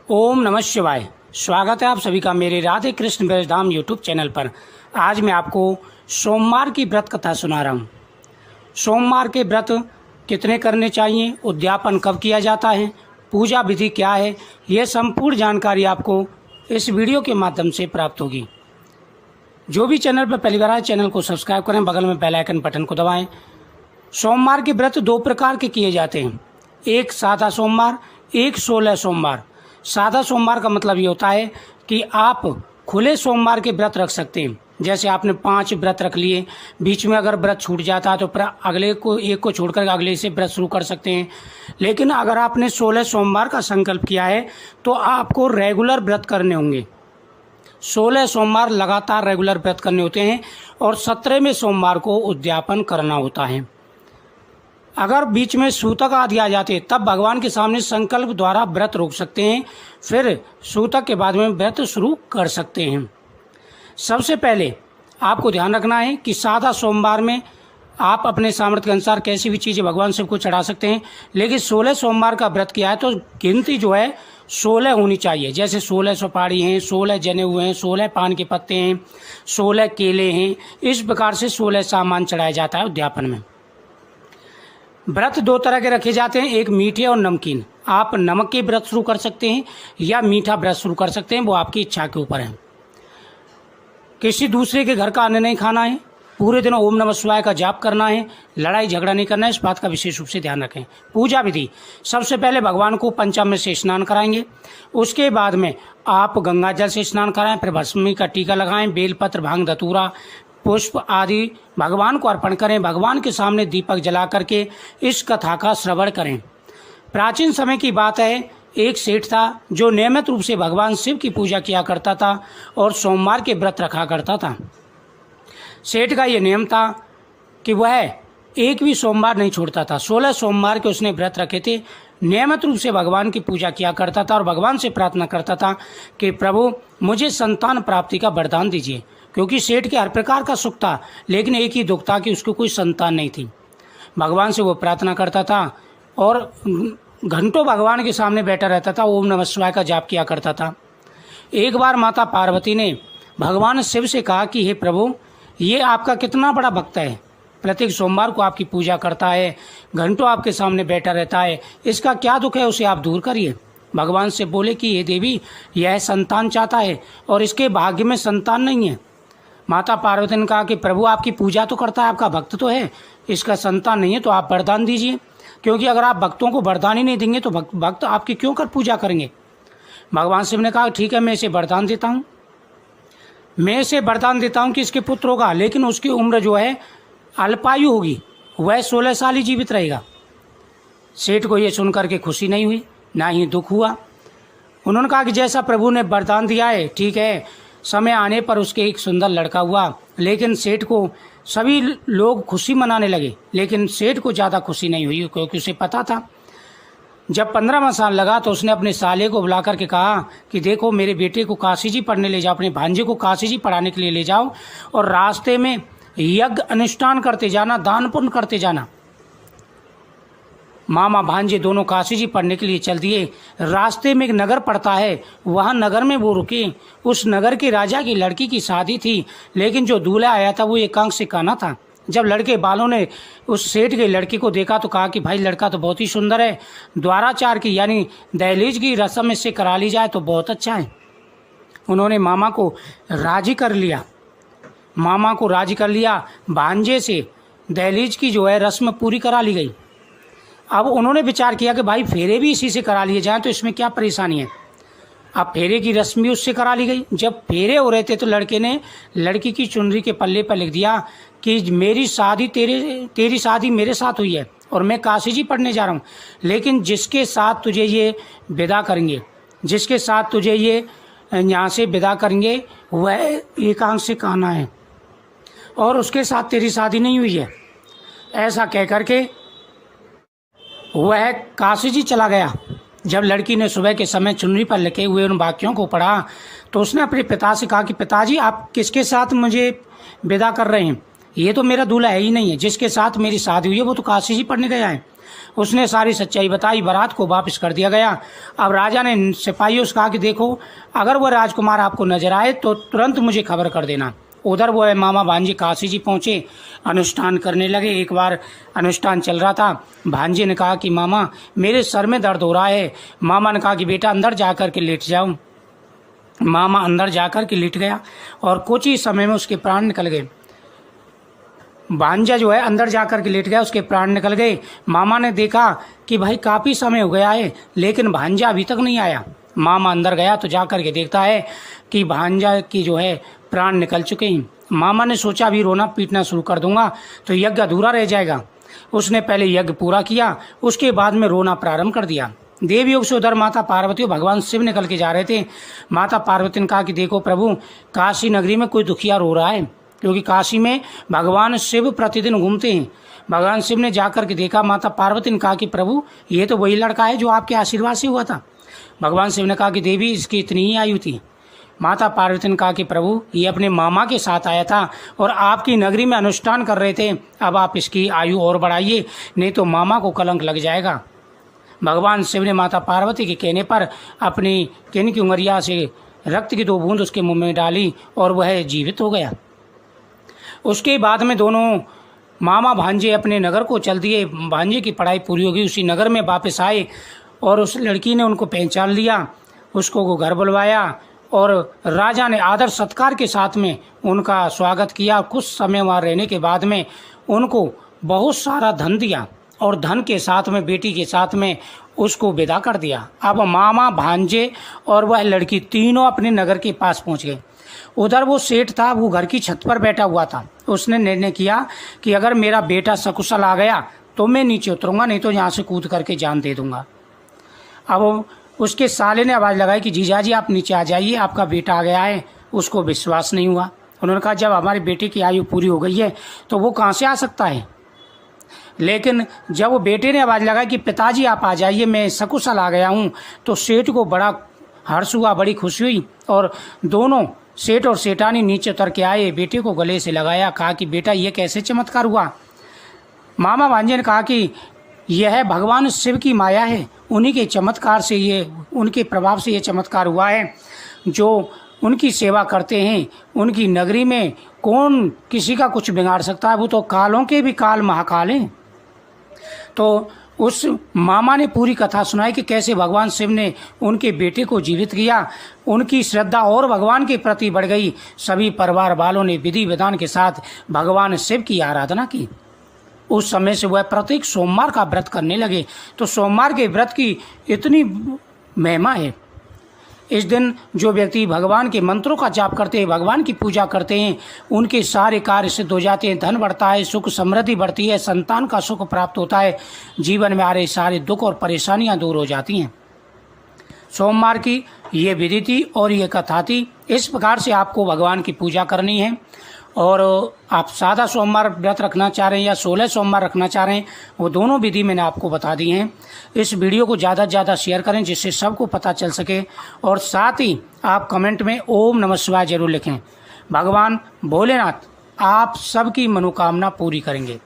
ओम नमः शिवाय। स्वागत है आप सभी का मेरे राधे कृष्ण ब्रजधाम यूट्यूब चैनल पर। आज मैं आपको सोमवार की व्रत कथा सुना रहा हूँ। सोमवार के व्रत कितने करने चाहिए, उद्यापन कब किया जाता है, पूजा विधि क्या है, ये संपूर्ण जानकारी आपको इस वीडियो के माध्यम से प्राप्त होगी। जो भी चैनल पर पहली बार आए चैनल को सब्सक्राइब करें, बगल में बेल आइकन बटन को दबाएं। सोमवार के व्रत दो प्रकार के किए जाते हैं, एक सादा सोमवार, एक 16 सोमवार। सादा सोमवार का मतलब ये होता है कि आप खुले सोमवार के व्रत रख सकते हैं। जैसे आपने 5 व्रत रख लिए, बीच में अगर व्रत छूट जाता है तो फिर अगले को एक को छोड़कर अगले से व्रत शुरू कर सकते हैं। लेकिन अगर आपने 16 सोमवार का संकल्प किया है तो आपको रेगुलर व्रत करने होंगे। 16 सोमवार लगातार रेगुलर व्रत करने होते हैं और 17वें सोमवार को उद्यापन करना होता है। अगर बीच में सूतक आदि आ जाते तब भगवान के सामने संकल्प द्वारा व्रत रोक सकते हैं, फिर सूतक के बाद में व्रत शुरू कर सकते हैं। सबसे पहले आपको ध्यान रखना है कि सादा सोमवार में आप अपने सामर्थ्य के अनुसार कैसी भी चीज़ें भगवान शिव को चढ़ा सकते हैं, लेकिन 16 सोमवार का व्रत किया है तो गिनती जो है 16 होनी चाहिए। जैसे 16 सुपारी हैं, 16 जनेऊ हैं, 16 पान के पत्ते हैं, 16 केले हैं, इस प्रकार से 16 सामान चढ़ाया जाता है उद्यापन में। व्रत दो तरह के रखे जाते हैं, एक मीठे और नमकीन। आप नमक के व्रत शुरू कर सकते हैं या मीठा व्रत शुरू कर सकते हैं, वो आपकी इच्छा के ऊपर है। किसी दूसरे के घर का अन्न नहीं खाना है, पूरे दिन ओम नमः शिवाय का जाप करना है, लड़ाई झगड़ा नहीं करना है, इस बात का विशेष रूप से ध्यान रखें। पूजा विधि, सबसे पहले भगवान को पंचामृत से स्नान कराएंगे, उसके बाद में आप गंगा जल से स्नान कराएं, फिर भस्मी का टीका लगाएं, बेलपत्र, भांग, धतूरा, पुष्प आदि भगवान को अर्पण करें। भगवान के सामने दीपक जला करके इस कथा का श्रवण करें। प्राचीन समय की बात है, एक सेठ था जो नियमित रूप से भगवान शिव की पूजा किया करता था और सोमवार के व्रत रखा करता था। सेठ का ये नियम था कि वह एक भी सोमवार नहीं छोड़ता था। 16 सोमवार के उसने व्रत रखे थे, नियमित रूप से भगवान की पूजा किया करता था और भगवान से प्रार्थना करता था कि प्रभु मुझे संतान प्राप्ति का वरदान दीजिए, क्योंकि सेठ के हर प्रकार का सुख था लेकिन एक ही दुख था कि उसको कोई संतान नहीं थी। भगवान से वो प्रार्थना करता था और घंटों भगवान के सामने बैठा रहता था, ओम नमः शिवाय का जाप किया करता था। एक बार माता पार्वती ने भगवान शिव से कहा कि हे प्रभु, ये आपका कितना बड़ा भक्त है, प्रत्येक सोमवार को आपकी पूजा करता है, घंटों आपके सामने बैठा रहता है, इसका क्या दुख है, उसे आप दूर करिए। भगवान से बोले कि ये देवी, यह संतान चाहता है और इसके भाग्य में संतान नहीं है। माता पार्वती ने कहा कि प्रभु आपकी पूजा तो करता है, आपका भक्त तो है, इसका संतान नहीं है, तो आप वरदान दीजिए, क्योंकि अगर आप भक्तों को वरदान ही नहीं देंगे तो भक्त आपकी क्यों कर पूजा करेंगे। भगवान शिव ने कहा ठीक है, मैं इसे वरदान देता हूँ, मैं इसे वरदान देता हूँ कि इसके पुत्र होगा, लेकिन उसकी उम्र जो है अल्पायु होगी, वह 16 साल ही जीवित रहेगा। सेठ को यह सुनकर के खुशी नहीं हुई, ना ही दुख हुआ। उन्होंने कहा कि जैसा प्रभु ने वरदान दिया है ठीक है। समय आने पर उसके एक सुंदर लड़का हुआ, लेकिन सेठ को सभी लोग खुशी मनाने लगे, लेकिन सेठ को ज़्यादा खुशी नहीं हुई, क्योंकि उसे पता था जब 15वां साल लगा तो उसने अपने साले को बुला करके कहा कि देखो मेरे बेटे को काशी जी पढ़ने ले जाओ, अपने भांजे को काशी जी पढ़ाने के लिए ले जाओ और रास्ते में यज्ञ अनुष्ठान करते जाना, दान पुण्य करते जाना। मामा भांजे दोनों काशी जी पढ़ने के लिए चल दिए। रास्ते में एक नगर पड़ता है, वहाँ नगर में वो रुके। उस नगर के राजा की लड़की की शादी थी, लेकिन जो दूल्हा आया था वो एकांक से काना था। जब लड़के बालों ने उस सेठ की लड़की को देखा तो कहा कि भाई लड़का तो बहुत ही सुंदर है, द्वाराचार की यानी दहलीज की रस्म इससे करा ली जाए तो बहुत अच्छा है। उन्होंने मामा को राजी कर लिया, भांजे से दहलीज की जो है रस्म पूरी करा ली गई। अब उन्होंने विचार किया कि भाई फेरे भी इसी से करा लिए जाएं तो इसमें क्या परेशानी है। अब फेरे की रस्म भी उससे करा ली गई। जब फेरे हो रहे थे तो लड़के ने लड़की की चुनरी के पल्ले पर लिख दिया कि मेरी शादी तेरी शादी मेरे साथ हुई है और मैं काशी जी पढ़ने जा रहा हूँ, लेकिन जिसके साथ तुझे ये विदा करेंगे, जिसके साथ तुझे ये यहाँ से विदा करेंगे वह एकांक से काना है और उसके साथ तेरी शादी नहीं हुई है। ऐसा कह करके वह काशी जी चला गया। जब लड़की ने सुबह के समय चुनरी पर लिखे हुए उन वाक्यों को पढ़ा तो उसने अपने पिता से कहा कि पिताजी आप किसके साथ मुझे विदा कर रहे हैं, ये तो मेरा दूल्हा है ही नहीं है, जिसके साथ मेरी शादी हुई है वो तो काशी जी पढ़ने गया है। उसने सारी सच्चाई बताई, बारात को वापस कर दिया गया। अब राजा ने सिपाहियों से कहा कि देखो, अगर वह राजकुमार आपको नजर आए तो तुरंत मुझे खबर कर देना। उधर वो है मामा भांजे काशी जी पहुंचे, अनुष्ठान करने लगे। एक बार अनुष्ठान चल रहा था, भांजे ने कहा कि मामा मेरे सर में दर्द हो रहा है। मामा ने कहा कि बेटा अंदर जाकर के लेट जाओ। मामा अंदर जाकर के लेट गया और कुछ ही समय में उसके प्राण निकल गए। भांजा जो है अंदर जाकर के लेट गया, उसके प्राण निकल गए। मामा ने देखा कि भाई काफ़ी समय हो गया है लेकिन भांजा अभी तक नहीं आया। मामा अंदर गया तो जाकर के देखता है कि भांजा की जो है प्राण निकल चुके हैं। मामा ने सोचा अभी रोना पीटना शुरू कर दूंगा तो यज्ञ अधूरा रह जाएगा। उसने पहले यज्ञ पूरा किया, उसके बाद में रोना प्रारंभ कर दिया। देवयोग से उधर माता पार्वती और भगवान शिव निकल के जा रहे थे। माता पार्वती ने कहा कि देखो प्रभु, काशी नगरी में कोई दुखिया रो रहा है, क्योंकि काशी में भगवान शिव प्रतिदिन घूमते हैं। भगवान शिव ने जाकर के देखा। माता पार्वती ने कहा कि प्रभु ये तो वही लड़का है जो आपके आशीर्वाद से हुआ था। भगवान शिव ने कहा कि देवी इसकी इतनी ही आयु थी। माता पार्वती ने कहा कि प्रभु ये अपने मामा के साथ आया था और आपकी नगरी में अनुष्ठान कर रहे थे, अब आप इसकी आयु और बढ़ाइए, नहीं तो मामा को कलंक लग जाएगा। भगवान शिव ने माता पार्वती के कहने पर अपनी किन की उंगलिया से रक्त की 2 बूंद उसके मुंह में डाली और वह जीवित हो गया। उसके बाद में दोनों मामा भांजे अपने नगर को चल दिए। भांजे की पढ़ाई पूरी होगी, उसी नगर में वापस आए और उस लड़की ने उनको पहचान लिया, उसको घर बुलवाया और राजा ने आदर सत्कार के साथ में उनका स्वागत किया। कुछ समय वहाँ रहने के बाद में उनको बहुत सारा धन दिया और धन के साथ में बेटी के साथ में उसको विदा कर दिया। अब मामा भांजे और वह लड़की तीनों अपने नगर के पास पहुँच गए। उधर वो सेठ था, वो घर की छत पर बैठा हुआ था। उसने निर्णय किया कि अगर मेरा बेटा सकुशल आ गया तो मैं नीचे उतरूंगा, नहीं तो यहाँ से कूद करके जान दे दूंगा। अब उसके साले ने आवाज़ लगाई कि जीजाजी आप नीचे आ जाइए, आपका बेटा आ गया है। उसको विश्वास नहीं हुआ। उन्होंने कहा जब हमारे बेटे की आयु पूरी हो गई है तो वो कहाँ से आ सकता है। लेकिन जब वो बेटे ने आवाज़ लगाई कि पिताजी आप आ जाइए, मैं सकुशल आ गया हूँ, तो सेठ को बड़ा हर्ष हुआ, बड़ी खुशी हुई और दोनों सेठ और सेठानी नीचे उतर के आए, बेटे को गले से लगाया, कहा कि बेटा ये कैसे चमत्कार हुआ। मामा भांजे ने कहा कि यह भगवान शिव की माया है, उन्हीं के चमत्कार से ये, उनके प्रभाव से ये चमत्कार हुआ है। जो उनकी सेवा करते हैं उनकी नगरी में कौन किसी का कुछ बिगाड़ सकता है, वो तो कालों के भी काल महाकाल हैं। तो उस मामा ने पूरी कथा सुनाई कि कैसे भगवान शिव ने उनके बेटे को जीवित किया। उनकी श्रद्धा और भगवान के प्रति बढ़ गई। सभी परिवार वालों ने विधि विधान के साथ भगवान शिव की आराधना की। उस समय से वह प्रत्येक सोमवार का व्रत करने लगे। तो सोमवार के व्रत की इतनी महिमा है। इस दिन जो व्यक्ति भगवान के मंत्रों का जाप करते हैं, भगवान की पूजा करते हैं, उनके सारे कार्य सिद्ध हो जाते हैं, धन बढ़ता है, सुख समृद्धि बढ़ती है, संतान का सुख प्राप्त होता है, जीवन में आ रहे सारे दुख और परेशानियां दूर हो जाती हैं। सोमवार की ये विधि थी और ये कथा थी। इस प्रकार से आपको भगवान की पूजा करनी है। और आप सादा सोमवार व्रत रखना चाह रहे हैं या 16 सोमवार रखना चाह रहे हैं, वो दोनों विधि मैंने आपको बता दी हैं। इस वीडियो को ज़्यादा से ज़्यादा शेयर करें जिससे सबको पता चल सके, और साथ ही आप कमेंट में ओम नमः शिवाय जरूर लिखें। भगवान भोलेनाथ आप सबकी मनोकामना पूरी करेंगे।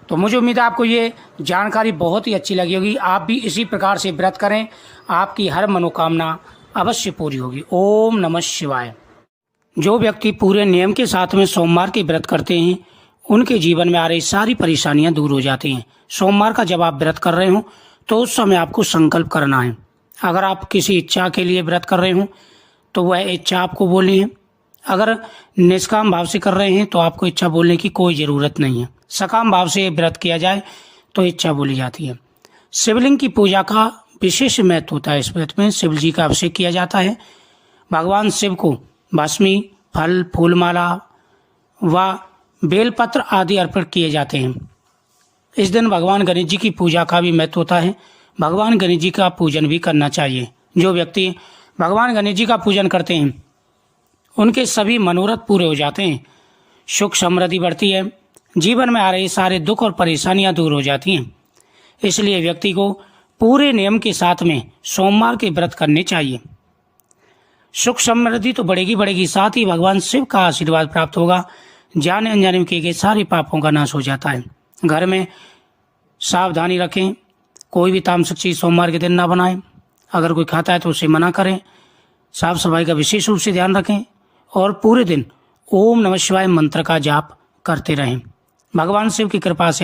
तो मुझे उम्मीद है आपको ये जानकारी बहुत ही अच्छी लगी होगी। आप भी इसी प्रकार से व्रत करें, आपकी हर मनोकामना अवश्य पूरी होगी। ओम नमः शिवाय। जो व्यक्ति पूरे नियम के साथ में सोमवार के व्रत करते हैं उनके जीवन में आ रही सारी परेशानियां दूर हो जाती हैं। सोमवार का जब आप व्रत कर रहे हो तो उस समय आपको संकल्प करना है। अगर आप किसी इच्छा के लिए व्रत कर रहे हो तो वह इच्छा आपको बोलनी है। अगर निष्काम भाव से कर रहे हैं तो आपको इच्छा बोलने की कोई ज़रूरत नहीं है। सकाम भाव से व्रत किया जाए तो इच्छा बोली जाती है। शिवलिंग की पूजा का विशेष महत्व होता है। इस व्रत में शिव जी का अभिषेक किया जाता है। भगवान शिव को भस्मी, फल, फूलमाला व बेलपत्र आदि अर्पण किए जाते हैं। इस दिन भगवान गणेश जी की पूजा का भी महत्व होता है। भगवान गणेश जी का पूजन भी करना चाहिए। जो व्यक्ति भगवान गणेश जी का पूजन करते हैं उनके सभी मनोरथ पूरे हो जाते हैं, सुख समृद्धि बढ़ती है, जीवन में आ रहे सारे दुख और परेशानियां दूर हो जाती हैं। इसलिए व्यक्ति को पूरे नियम के साथ में सोमवार के व्रत करने चाहिए। सुख समृद्धि तो बढ़ेगी बढ़ेगी, साथ ही भगवान शिव का आशीर्वाद प्राप्त होगा। जाने अनजाने में किए गए सारे पापों का नाश हो जाता है। घर में सावधानी रखें, कोई भी तामसिक चीज़ सोमवार के दिन ना बनाएं। अगर कोई खाता है तो उसे मना करें। साफ सफाई का विशेष रूप से ध्यान रखें और पूरे दिन ओम नमः शिवाय मंत्र का जाप करते रहें। भगवान शिव की कृपा से